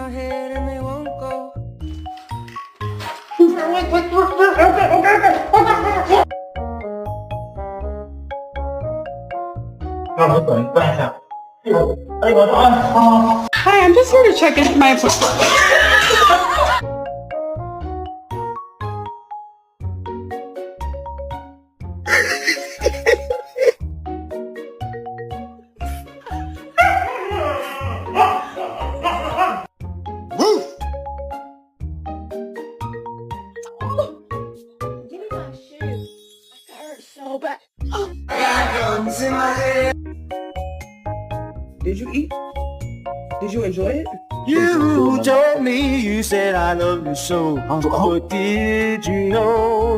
my head and they won't go. Hi, I'm just here to check into my appointment. Give me my shoe. It hurts so bad. Did you eat? Did you enjoy it? You told me you said I love you so, but did you know